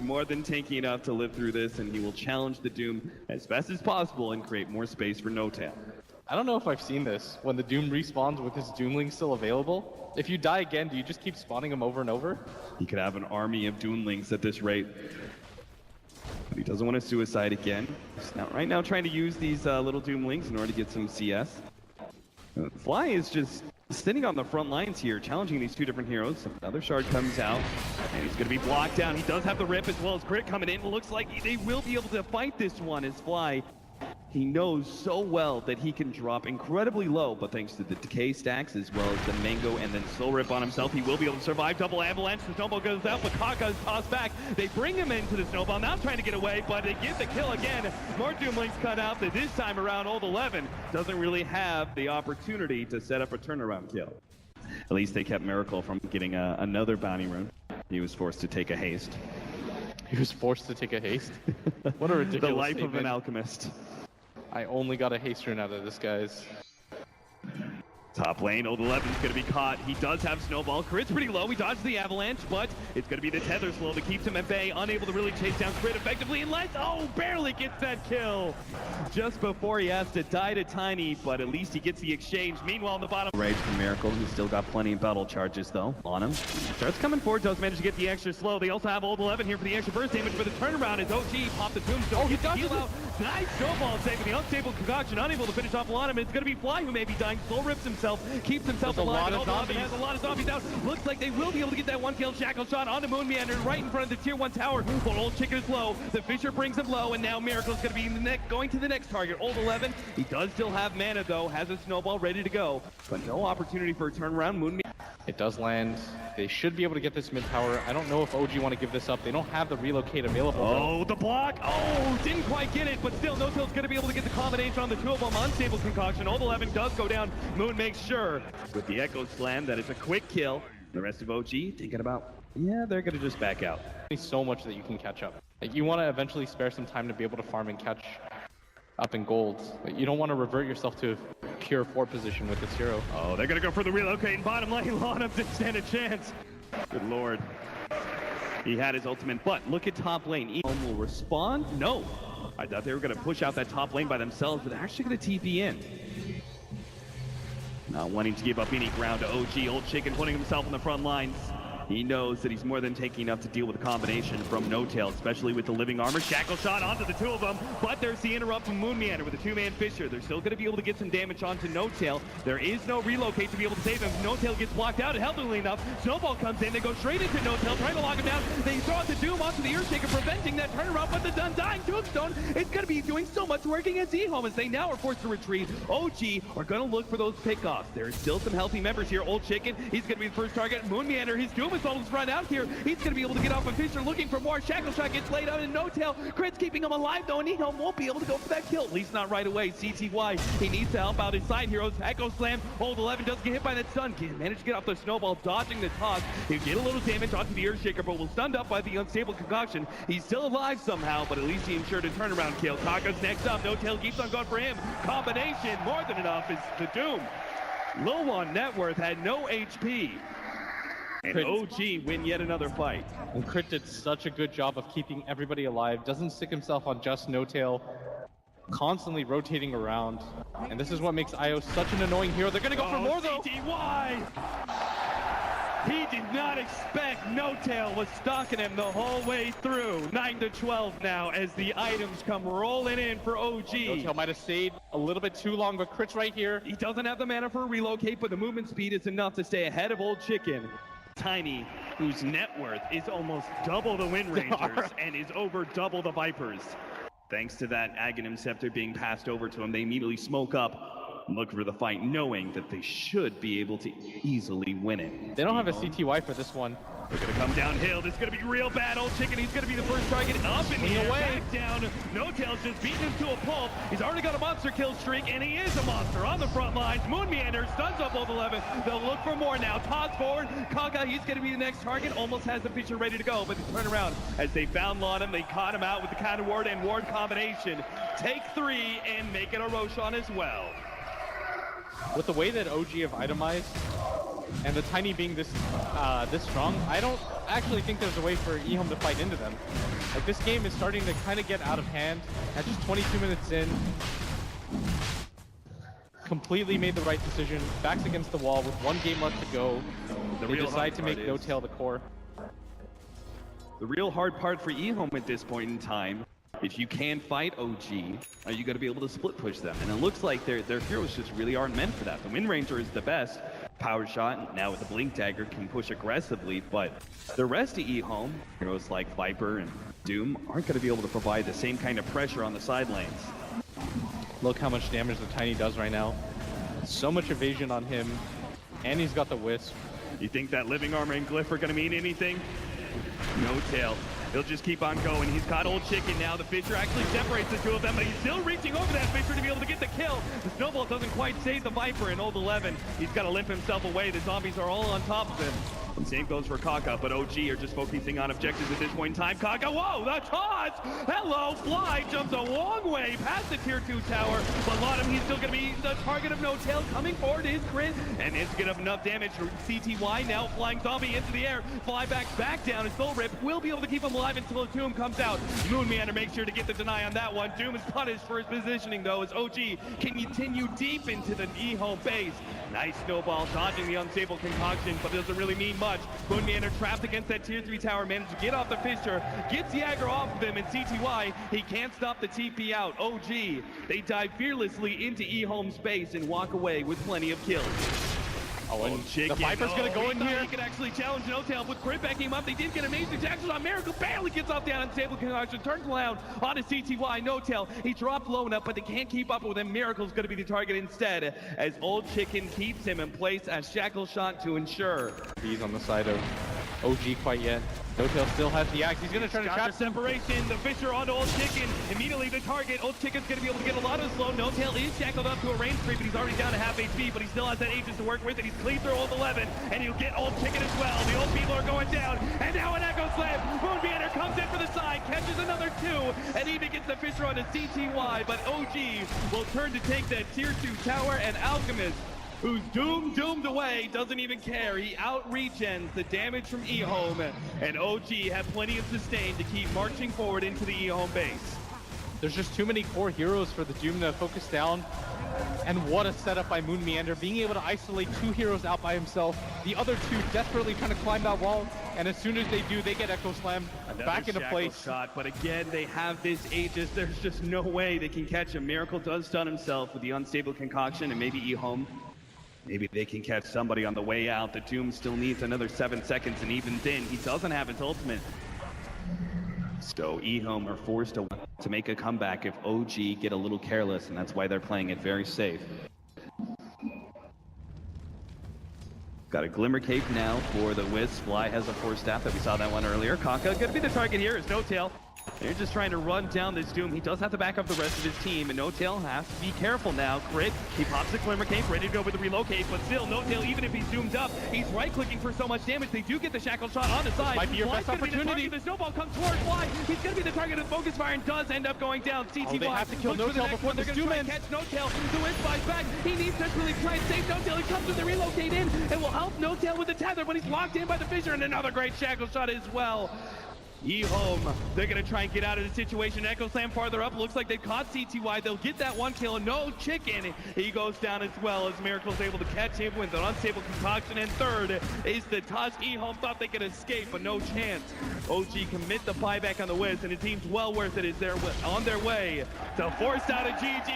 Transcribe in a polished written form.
more than tanky enough to live through this, and he will challenge the Doom as best as possible and create more space for N0tail. I don't know if I've seen this, when the Doom respawns with his Doomling still available. If you die again, do you just keep spawning him over and over? He could have an army of Doomlings at this rate. But he doesn't want to suicide again. He's right now trying to use these little Doomlings in order to get some CS. Fly is just sitting on the front lines here, challenging these two different heroes. Another shard comes out, and he's going to be blocked down. He does have the rip as well as crit coming in. It looks like they will be able to fight this one as Fly. He knows so well that he can drop incredibly low, but thanks to the decay stacks as well as the mango and then soul rip on himself, he will be able to survive. Double avalanche, the snowball goes out, but Kaka is tossed back. They bring him into the snowball, now trying to get away, but they get the kill again. More Doomlings cut out, that this time around Old 11 doesn't really have the opportunity to set up a turnaround kill. At least they kept Miracle from getting another bounty rune. He was forced to take a haste. He was forced to take a haste? What a ridiculous The life statement. of an alchemist. I only got a haste rune out of this, guys. Top lane, Old 11's going to be caught. He does have Snowball. Crit's pretty low. He dodged the avalanche, but it's going to be the tether slow that keeps him at bay, unable to really chase down Crit effectively unless, oh, barely gets that kill. Just before he has to die to Tiny, but at least he gets the exchange. Meanwhile, in the bottom, Rage from Miracle. He's still got plenty of battle charges, though, on him. Starts coming forward, does manage to get the extra slow. They also have Old 11 here for the extra burst damage for the turnaround as OG popped the tombstone. Oh, he gets the dodges heal out. Nice snowball saving the unstable concoction, unable to finish off Lanham. It's going to be Fly who may be dying. Soul rips himself, keeps himself alive. Old 11 has a lot of zombies out. Looks like they will be able to get that one kill. Shackle shot onto Moon Meander right in front of the tier 1 tower. But Old Chicken is low. The Fisher brings him low, and now Miracle's going to be going to the next target. Old 11, he does still have mana though, has a snowball ready to go, but no opportunity for a turnaround. Moon Meander. It does land. They should be able to get this mid tower. I don't know if OG want to give this up. They don't have the relocate available. Oh, the block. Oh, didn't quite get it, but still, N0tail's going to be able to get the combination on the two of them. Unstable concoction. Old 11 does go down. Moon makes sure with the Echo Slam that it's a quick kill. The rest of OG thinking about, yeah, they're going to just back out. There's so much that you can catch up. Like, you want to eventually spare some time to be able to farm and catch up in gold. Like, you don't want to revert yourself to a pure 4 position with this hero. Oh, they're going to go for the relocate in bottom lane. Lanham didn't stand a chance. Good lord. He had his ultimate, but look at top lane. Elm will respond? No. I thought they were going to push out that top lane by themselves, but they're actually going to TP in. Not wanting to give up any ground to OG. Old Chicken putting himself on the front lines. He knows that he's more than taking enough to deal with the combination from N0tail, especially with the living armor. Shackle shot onto the two of them, but there's the interrupt from Moon Meander with a 2-man Fisher. They're still going to be able to get some damage onto N0tail. There is no relocate to be able to save him. N0tail gets blocked out, healthily enough. Snowball comes in, they go straight into N0tail, trying to lock him down. They throw out the Doom onto the Earthshaker, preventing that turnaround, but the undying Tombstone is going to be doing so much work against E-Home as they now are forced to retreat. OG are going to look for those pickoffs. There are still some healthy members here. Old Chicken, he's going to be the first target. Moon Meander, his Doom is almost run out here. He's going to be able to get off of Fisher, looking for more. Shackle shot gets laid out, and N0tail. Crit's keeping him alive, though, and E-Home won't be able to go for that kill. At least not right away. CTY, he needs to help out his side heroes. Echo Slam. Old 11 doesn't get hit by that stun. Can manage to get off the snowball, dodging the toss. He'll get a little damage onto the Earthshaker, but will stunned up by the unstable concoction. He's still alive somehow, but at least he ensured a turnaround kill. Kaka's next up. N0tail keeps on going for him. Combination, more than enough, is the Doom. Low on net worth, had no HP. And OG win yet another fight. And Crit did such a good job of keeping everybody alive, doesn't stick himself on just N0tail, constantly rotating around. And this is what makes IO such an annoying hero. They're gonna go for more though! CTY! He did not expect N0tail was stalking him the whole way through. 9-12 now as the items come rolling in for OG. N0tail might have stayed a little bit too long, but Crit's right here. He doesn't have the mana for a relocate, but the movement speed is enough to stay ahead of Old Chicken. Tiny, whose net worth is almost double the Wind Rangers and is over double the Vipers. Thanks to that Aghanim Scepter being passed over to him, they immediately smoke up and look for the fight, knowing that they should be able to easily win it. They don't have a CTY for this one. They're gonna come downhill. This is gonna be real bad. Old Chicken, he's gonna be the first target up in the air, back down. N0tail's just beating him to a pulp. He's already got a monster kill streak, and he is a monster on the front lines. Moon Meander stuns up Old 11. They'll look for more now. Toss forward. Kaka, he's gonna be the next target. Almost has the Fisher ready to go, but they turn around as they found Lanham. They caught him out with the counter ward and ward combination. Take 3 and make it a Roshan as well. With the way that OG have itemized, and the Tiny being this strong, I don't actually think there's a way for eHome to fight into them. Like, this game is starting to kind of get out of hand. At just 22 minutes in, completely made the right decision. Backs against the wall with 1 game left to go. They decide to make N0tail the core. The real hard part for eHome at this point in time, if you can fight OG, are you going to be able to split push them? And it looks like their heroes just really aren't meant for that. The Wind Ranger is the best. Power Shot, now with the Blink Dagger, can push aggressively, but the rest of eHome, heroes like Viper and Doom, aren't going to be able to provide the same kind of pressure on the side lanes. Look how much damage the Tiny does right now. So much evasion on him, and he's got the Wisp. You think that Living Armor and Glyph are going to mean anything? N0tail. He'll just keep on going. He's caught Old Chicken now. The Fissure actually separates the two of them, but he's still reaching over that Fissure to be able to get the kill. The Snowball doesn't quite save the Viper in Old 11. He's got to limp himself away. The zombies are all on top of him. And same goes for Kaka, but OG are just focusing on objectives at this point in time. Kaka, whoa, the toss! Hello, Fly jumps a long way past the tier 2 tower, but Lottom, he's still going to be the target of N0tail. Coming forward is crit, and it's going to have enough damage for CTY. Now flying zombie into the air. Fly back down, and Soul Rip will be able to keep him alive until the Tomb comes out. Moon Meander makes sure to get the deny on that one. Doom is punished for his positioning, though, as OG can continue deep into the eHome base. Nice snowball, dodging the unstable concoction, but doesn't really mean much. Moon Meander trapped against that tier 3 tower, managed to get off the Fissure, gets the aggro off of him, and CTY, he can't stop the TP out. OG, they dive fearlessly into eHome's base and walk away with plenty of kills. Oh, and the Viper's gonna go in here. He could actually challenge N0tail with crit backing him up. They did get amazing tackles on Miracle. Barely gets off the unstable concoction. Turns around onto CTY. N0tail. He dropped low enough, but they can't keep up with him. Miracle's gonna be the target instead, as Old Chicken keeps him in place as Shackle Shot to ensure. He's on the side of OG quite yet. N0tail still has the axe. He's gonna try to trap the separation. The Fissure onto Old Chicken. Immediately the target. Old Chicken's gonna be able to get a lot of slow. N0tail is shackled up to a range creep, but he's already down to half HP, but he still has that Aegis to work with, and he's clean through Old 11, and he'll get Old Chicken as well. The old people are going down, and now an Echo Slam. Moon Meander comes in for the side, catches another 2, and even gets the Fissure onto CTY, but OG will turn to take that tier 2 tower, and Alchemist, who's doomed away, doesn't even care. He out-regens the damage from eHome, and OG have plenty of sustain to keep marching forward into the eHome base. There's just too many core heroes for the Doom to focus down. And what a setup by Moon Meander, being able to isolate 2 heroes out by himself. The other 2 desperately trying to climb that wall, and as soon as they do, they get Echo Slam back into place. Shot, but again, they have this Aegis. There's just no way they can catch him. Miracle does stun himself with the unstable concoction, and maybe eHome. Maybe they can catch somebody on the way out. The Doom still needs another 7 seconds, and even then, he doesn't have his ultimate. So eHome are forced to make a comeback if OG get a little careless, and that's why they're playing it very safe. Got a Glimmer Cape now for the Wisp. Fly has a Force Staff that we saw that one earlier. Kaka gonna be the target here is N0tail. They're just trying to run down this Doom. He does have to back up the rest of his team, and N0tail has to be careful now. Crit, he pops the Glimmer Cape, ready to go with the relocate, but still, N0tail, even if he's zoomed up, he's right-clicking for so much damage. They do get the Shackle Shot on the side. Might be your best opportunity. The Snowball comes towards Fly. He's going to be the target of Focus Fire and does end up going down. CTY they have to kill N0tail before the Doom ends. Catch N0tail. The Wisp flies back. He needs to really try and save N0tail. He comes with the relocate in and will help N0tail with the tether, but he's locked in by the Fissure, and another great Shackle Shot as well. eHome, they're going to try and get out of the situation. Echo Slam farther up. Looks like they caught CTY. They'll get that 1 kill. And no Chicken. He goes down as well as Miracle's able to catch him with an unstable concoction. And third is the Tusk. eHome thought they could escape, but no chance. OG commit the buyback on the Wiz, and it seems well worth it as they're on their way to force out a GG.